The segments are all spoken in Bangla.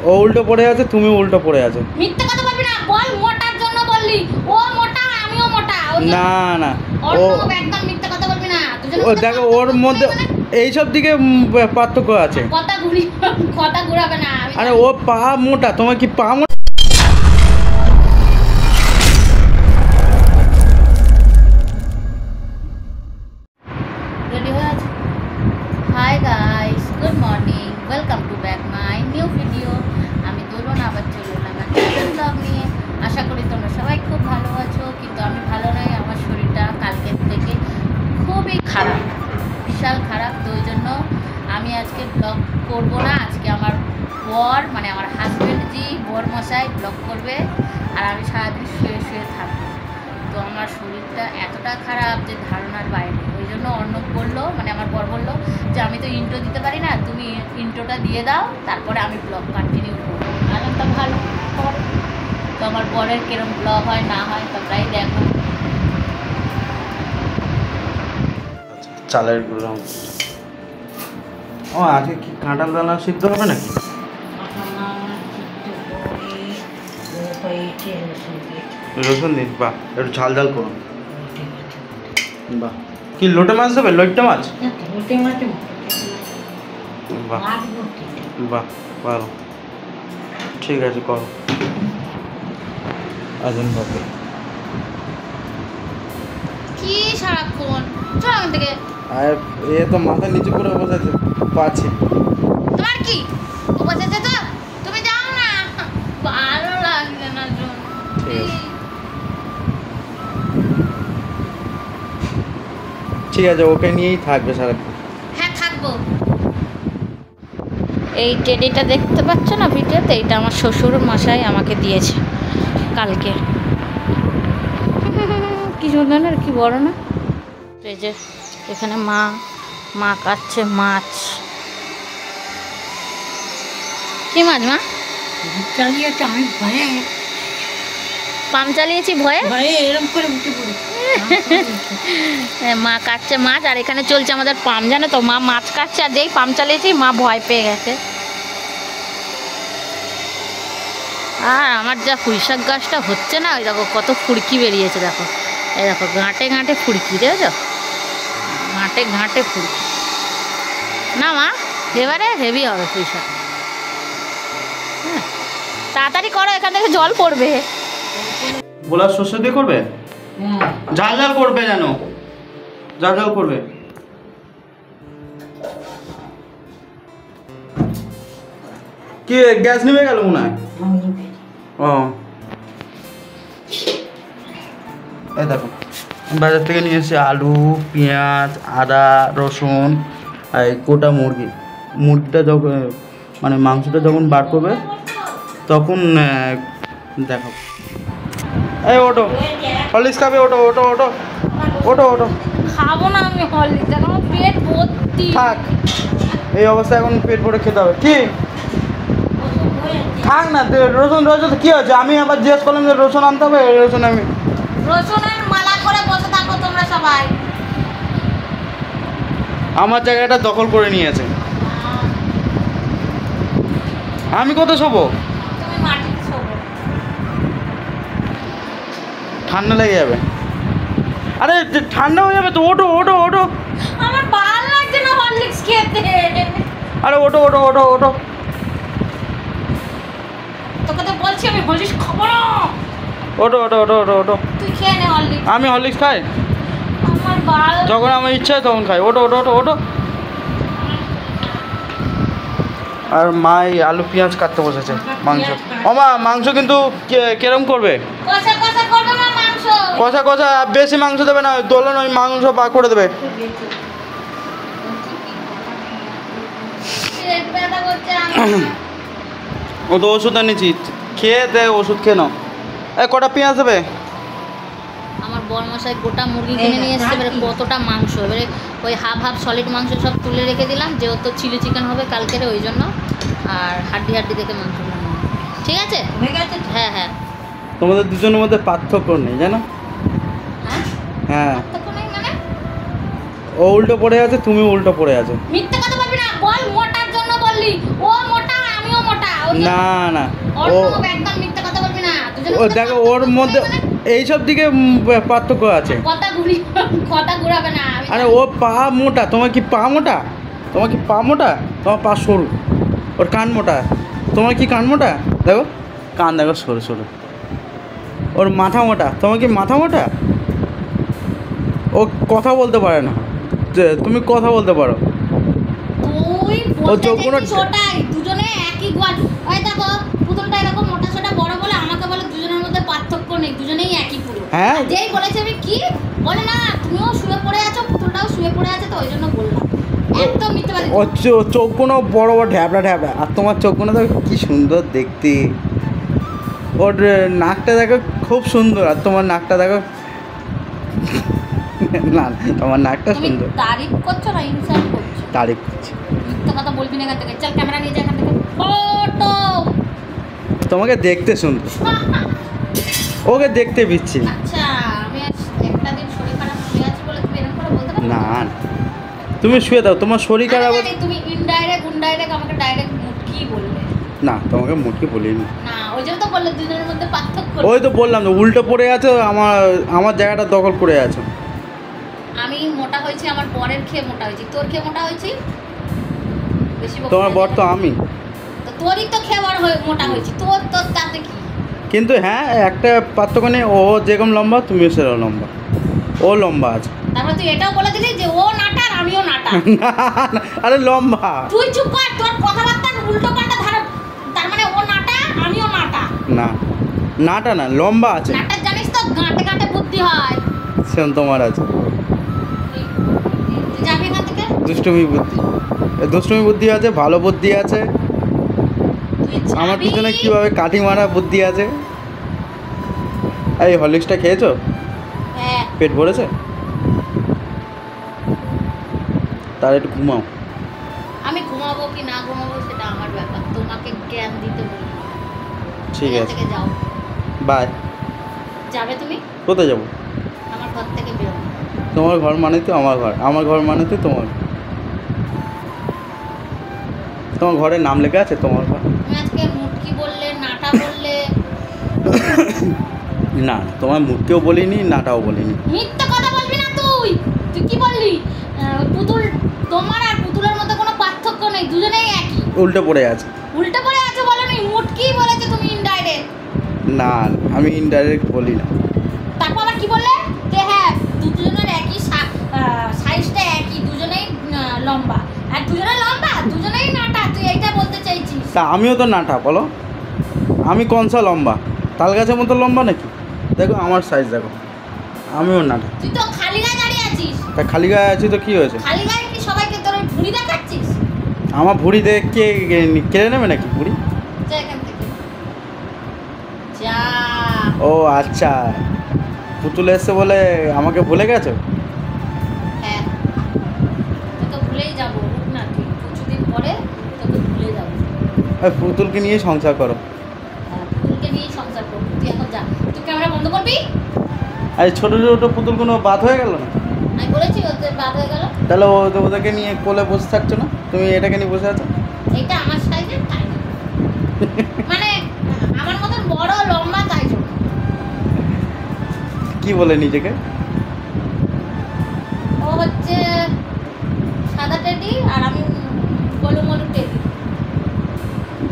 ও উল্টো পড়ে আছে, তুমি উল্টো পড়ে আছো। মিথ্যে কথা বলবি না, বল মোটার জন্য বললি। ও মোটা আমিও মোটা। না না, ও ও একদম মিথ্যে কথা বলবি না। ও দেখো ওর মধ্যে এইসব দিকে পার্থক্য আছে। কথা ঘুরাবে না। আরে ও পা মোটা, তোমার কি পা মোটা? রেডি হয়ে আছে? Hi guys, good morning, welcome to back my new video. আমি দোলন আবার চলে এলাম একটা ব্লগ নিয়ে। আশা করি তোমরা সবাই খুব ভালো আছো, কিন্তু আমি ভালো নই। আমার শরীরটা কালকের থেকে খুবই খারাপ, বিশাল খারাপ। তো ওই জন্য আমি আজকে ব্লগ করব না। আজকে আমার বর মানে আমার হাজব্যান্ডজি বরমশাই ব্লগ করবে, আর আমি সারাদিন শুয়ে শুয়ে থাকবো। তো আমার শরীরটা এতটা খারাপ যে ধারণার বাইরে। ওই জন্য অর্ণব বললো, মানে আমার বর বললো যে আমি তো ইন্ট্রো দিতে পারি না, তুমি ইন্ট্রোটা দিয়ে দাও, তারপরে আমি ব্লগ কন্টিনিউ করবো। আরে তো ভালো কর। তো আমার বরের কিরম ব্লগ হয় না হয় তোমরাই দেখো। চালের গুঁড়ো। ও আজকে কি কাঁঠাল দানা সিদ্ধ হবে নাকি? রসুন দিন, বাহ, একটু ঝাল ঝাল করুন। বাহ, কি লোটে মাছ দেবে? লোটে মাছ? বাহ বাহ, ভালো, ঠিক আছে করো। আজন ভাবে কি সারাক্ষণ চল আমার থেকে। আর এ তো মাথা নিচু করে বসেছে, পাচ্ছে। তোমার কি বসেছে? তো তুমি যাও না, ভালো লাগছে না। ঠিক আছে, ওকে নিয়েই থাকবে সারাক্ষণ। হ্যাঁ থাকবো। এই টেডিটা দেখতে পাচ্ছ না ভিডিওতে? এটা আমার শ্বশুর মশাই আমাকে দিয়েছে কালকে। কি সুন্দর না, কি বড় না? এই যে এখানে মা কাটছে মাছ। কি মাছ মা? চালিয়েছে, আমি ভয়ে পাম চালিয়েছি ভয়ে এরকম করে উঠে পড়ি। মা কাটছে মাছ, আর এখানে চলছে আমাদের পাম, জানো তো? মা মাছ কাটছে, আর যেই পাম চালিয়েছি মা ভয় পেয়ে গেছে। আর আমার যা পুঁইশাক গাছটা হচ্ছে না, ওই দেখো কত ফুড়কি বেরিয়েছে। দেখো এই দেখো, ঘাটে ঘাটে ফুড়কি, দেখেছো? ঘাটে ঘাটে ফুড়কি না মা, এবারে হেভি হবে পুঁইশাক। হ্যাঁ তাড়াতাড়ি করো, এখান থেকে জল পড়বে। বলা শস্য দিয়ে করবে? ঝাল ঝাল করবে, জানো? ঝাল ঝাল করবে। কি গ্যাস নিভে গেল মনে হয়? ও এই দেখো, বাজার থেকে নিয়ে এসেছি আলু, পেঁয়াজ, আদা, রসুন, আর এই গোটা মুরগিটা যখন মানে মাংসটা যখন বার করবে তখন দেখো। এই ওটো, হরলিক্স খাবে? ওটো ওটো ওটো ওটো ওটো। খাবো না আমি হরলিক্স, এখন আমার পেট ভর্তি। থাক, এই অবস্থায় এখন পেট ভরে খেতে হবে। কি থাক না, রসুন রয়েছে তো কী হয়েছে? আমি আবার জিজ্ঞেস করলাম যে রসুন আনতে হবে, রসুন আমি রসুনের মালা করে বসে থাকো তোমরা সবাই। আমার জায়গাটা দখল করে নিয়েছে। আমি কোথায় শোবো? তুমি মাটিতে শোবো। ঠান্ডা লেগে যাবে। আরে ঠান্ডা হয়ে যাবে তো, ওটো ওটো ওটো। আমার ভালো লাগছে না হরলিক্স খেতে। আরে ওটো ওটো ওটো ওটো। তোকে তো বলছি আমি হরলিক্স খাবো না। ওটো ওটো ওটো ওটো ওটো। তুই খেয়ে নে হরলিক্স। আমি হরলিক্স খাই আমার ভালো, যখন আমার ইচ্ছা হয় তখন খাই। ওটো ওটো ওটো ওটো। আর মা এই আলু পেঁয়াজ কাটতে বসেছে মাংস। ও মা, মাংস কিন্তু কেরম করবে? কষা কষা করবে না মাংস। কষা কষা, বেশি মাংস দেবে না, দোলন ওই মাংস পা করে দেবে। পেট ব্যথা করছে ও তো ওষুধ এনেছি, খেয়ে দে, ওষুধ খেয়ে নাও। কটা পেঁয়াজ দেবে? আমার বরমশাই গোটা মুরগি কিনে নিয়ে এসেছে। এবারে কতটা মাংস, এবারে ওই হাফ সলিড মাংস সব তুলে রেখে দিলাম, যেহেতু চিলি চিকেন হবে কালকের, ওই জন্য। আর হাড্ডি দেখে মাংস বানাবো। ঠিক আছে? হ্যাঁ হ্যাঁ। তোমাদের দুজনের মধ্যে পার্থক্য নেই, জানো? হ্যাঁ, পার্থক্য নেই মানে? ও উল্টো পড়ে আছে, তুমি উল্টো পড়ে আছো। মিথ্যে কথা বলবি না, বল মোটার জন্য বললি। ও মোটা আমিও মোটা। না না ওর ও মুখ একদম মিথ্যা কথা বলবি না দুজনের ও দেখো ওর মধ্যে এইসব দিকে পার্থক্য আছে। কথা ঘুরাবে না আরে ও পা মোটা, তোমার কি পা মোটা? তোমার কি পা মোটা? তোমার পা সরু, ওর কান মোটা। তোমার কি কান মোটা? দেখো কান দেখো সরু সরু। ওর মাথা মোটা, তোমার কি মাথা মোটা? ও কথা বলতে পারে না, তুমি কথা বলতে পারো। তুই ও বলতে যৌবনের- চাইছিস ওটাই, দুজনে একই গোয়াল। ওই দেখো পুতুলটা এরকম মোটা সোটা বড় বলে আমাকে বলে দুজনের মধ্যে পার্থক্য নেই, দুজনেই একই পুরো। হ্যাঁ। আর যেই বলেছে আমি কি বলে না তুমিও শুয়ে পড়ে আছো পুতুলটাও শুয়ে পড়ে আছে তো ওই জন্য বললাম। একদম মিথ্যাবাদী। ওর চোখগুলো বড় বড় ঢ্যাবড়া ঢ্যাবড়া, আর তোমার চোখগুলো দেখো কি সুন্দর দেখতে। ওর নাকটা দেখো খুব সুন্দর, আর তোমার নাকটা দেখো না তোমার নাকটা তুমি সুন্দর। তারিফ করছো না ইনসাল্ট করছো? তারিফ করছি। মিথ্যা কথা বলবি না এখান থেকে। চল ক্যামেরা নিয়ে যা এখান থেকে। ফটো তোমাকে দেখতে সুন্দর, ওকে দেখতে বিচ্ছি। আচ্ছা আমি আজ একটা দিন শরীর খারাপ হয়ে আছে বলে তুমি এরকম করে বলতে পারো না না, তুমি শুয়ে দাও, তোমার শরীর খারাপ আমি আছে- জানি তুমি ইনডাইরেক্ট আমাকে ডাইরেক্ট মুটকি বললে। না তোমাকে মুটকি বলিনি। না ওই জন্য তো বললে দুজনের মধ্যে পার্থক্য। ওই তো বললাম তো উল্টো পড়ে আছে, আমার জায়গাটা দখল করে আছে। আমি মোটা হয়েছি আমার বরের খেয়ে মোটা হয়েছি, তোর খেয়ে মোটা হয়েছি বেশি বকতে তোমার বর তো হবে না। আমি। তো তোরই তো খেয়ে বড় হয়ে মোটা হয়েছি, তোর তোর তাতে কি? কিন্তু হ্যাঁ একটা পার্থক্য নেই, ও যেরকম লম্বা তুমিও সেরকম লম্বা, ও লম্বা আছে। তারপরে তুই এটাও বলে দিলি যে ও নাটা আর আমিও নাটা। না, না, আরে লম্বা। তুই চুপ কর, তোর কথাবার্তা উল্টো পাল্টা ধারা। তার মানে ও নাটা আমিও নাটা। না নাটা না, লম্বা আছে। নাটার জানিস তো গাঁটে গাঁটে বুদ্ধি হয়। সেরকম তোমার আছে তুই যাবি এখান থেকে? দুষ্টুমি বুদ্ধি। দুষ্টুমি বুদ্ধি আছে, ভালো বুদ্ধি আছে, তুই আমার যাবি? পিছনে কিভাবে কাঠি মারা বুদ্ধি আছে। এই হরলিক্সটা খেয়েছো? হ্যাঁ। পেট ভরেছে? তার একটু ঘুমাও। আমি ঘুমাবো কি না ঘুমাবো সেটা আমার ব্যাপার, তোমাকে জ্ঞান দিতে বলি। ঠিক এখান আছে, থেকে যাও। বাই। যাবে তুমি? কোথায় যাবো? আমার ঘর থেকে বেরো। তোমার ঘর মানে তো আমার ঘর, আমার ঘর মানে তো তোমার। তোমার ঘরের নাম লেখা আছে তোমার ঘর? তুমি আজকে মুটকি বললে, নাটা বললে। না তোমার মুখকেও বলিনি, নাটাও বলিনি। মিথ্যা কথা বলবি না তুই। তুই কি বললি? পুতুল তোমার আর পুতুলের মধ্যে কোনো পার্থক্য নেই, দুজনেই একই। উল্টে পড়ে আছে। উল্টো পড়ে আছে বলনি, মুটকি বলেছে তুমি ইনডাইরেক্ট। না আমি ইনডাইরেক্ট বলি না। তারপর আবার কি বললে যে হ্যাঁ দুজনের একই সাইজটা একই, দুজনেই লম্বা। আর দুজনে লম্বা দুজনেই নাটা, তুই এইটা বলতে চাইছিস? তা আমিও তো নাটা, বলো আমি কনসা লম্বা, তাল গাছের মতো লম্বা নাকি? দেখো আমার সাইজ দেখো, আমিও নাটা। তুই তো খালি গায়ে দাঁড়িয়ে আছিস। তা খালি গায়ে আছি তো কি হয়েছে? খালি গায়ে কি সবাইকে তোর ওই ভুঁড়ি দেখাচ্ছিস? আমার ভুঁড়ি দেখে কেড়ে নেবে নাকি ভুঁড়ি? যা এখান থেকে যা। ও আচ্ছা, পুতুল এসছে বলে আমাকে ভুলে গেছো? হ্যাঁ তুই তো ভুলেই যাবো, রুক না তুই কিছুদিন পরে তোকে ভুলে যাবো। ওই পুতুলকে নিয়ে সংসার করো। হ্যাঁ পুতুলকে নিয়েই সংসার করবি, তুই এখন যা। তুই ক্যামেরা বন্ধ করবি? আর ছোটো ছোটো পুতুলগুলো বাদ হয়ে গেল না? আমি বলেছি ওদের বাদ হয়ে গেল। তাহলে ওদেরকে নিয়ে কোলে বসে থাকছো না, তুমি এটাকে নিয়ে বসে আছো। এটা আমার সাইজের তাই না, মানে আমার মতন বড় লম্বা তাই জন্য। কি বলে নিজেকে? ও হচ্ছে সাদা টেডি আর আমি গোলু মলু টেডি।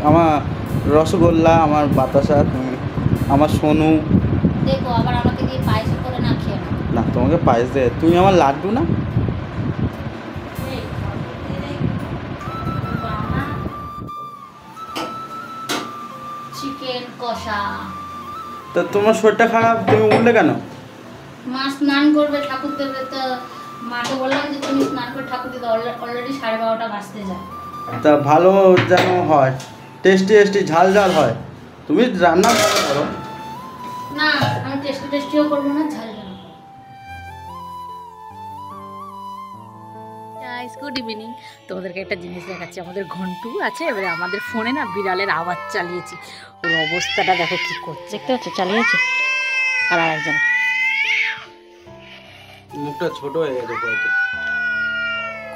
আমার রসগোল্লা, আমার বাতাসা, তুমি আমার সোনু। দেখো আবার আমাকে দিয়ে পায়েস করে না খেয়ে না। না তোমাকে পায়েস দে, তুমি আমার লাড্ডু না। চিকেন কষা। তো তোমার শরীরটা খারাপ, তুমি উঠলে কেন? মা স্নান করবে ঠাকুর দেবে, তো মাকে বললাম যে তুমি স্নান করে ঠাকুর দিতে, অলরেডি 12:30 বাজতে যায়। তা ভালো যেন হয়, টেস্টি টেস্টি ঝাল ঝাল হয়, তুমি রান্না ভালো করো। না আমি টেস্টিও করবো না, ঝাল ঝাল। Good evening. তোমাদেরকে একটা জিনিস দেখাচ্ছি, আমাদের ঘন্টু আছে, এবারে আমাদের ফোনে না বিড়ালের আওয়াজ চালিয়েছি, ওর অবস্থাটা দেখো কি করছে, দেখতে পাচ্ছ চালিয়েছে। আর একজন মুখটা ছোট হয়ে গেছে পড়াতে।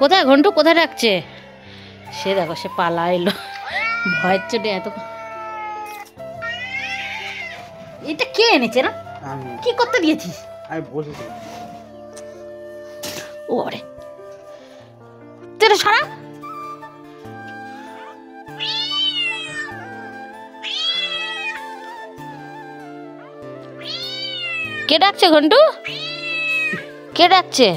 কোথায় ঘন্টু কোথায় রাখছে সে, দেখো সে পালা এলো ভয়ের চোটে এত। এটা কে এনেছে না? আমি কি করতে দিয়েছিস? আমি বসেছি। ও রে তোর সারা কে ডাকছে ঘন্টু? কে ডাকছে?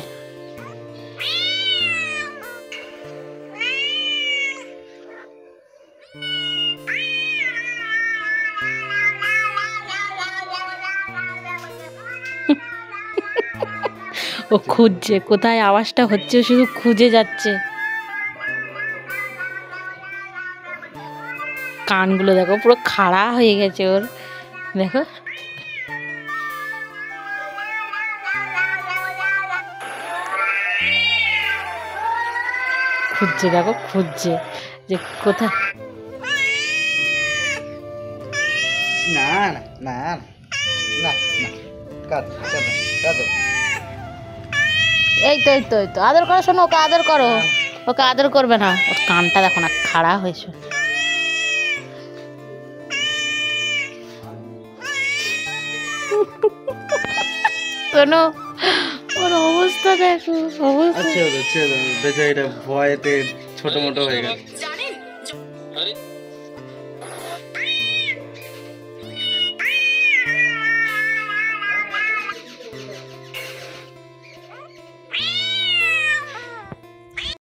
ও খুঁজছে কোথায় আওয়াজটা হচ্ছে, শুধু খুঁজে যাচ্ছে। কানগুলো দেখো পুরো খাড়া হয়ে গেছে ওর, দেখো। খুঁজছে দেখো, খুঁজছে যে কোথায়। না না না না না কাট কাট কাট। এই তো এই তো এই তো আদর করো, শোনো ওকে আদর করো। ওকে আদর করবে না, ওর কানটা দেখো না খাড়া হয়েছে। শোনো ওর অবস্থা দেখো, অবস্থা। আচ্ছা বেচারিটা ভয়েতে ছোট মোটো হয়ে গেছে।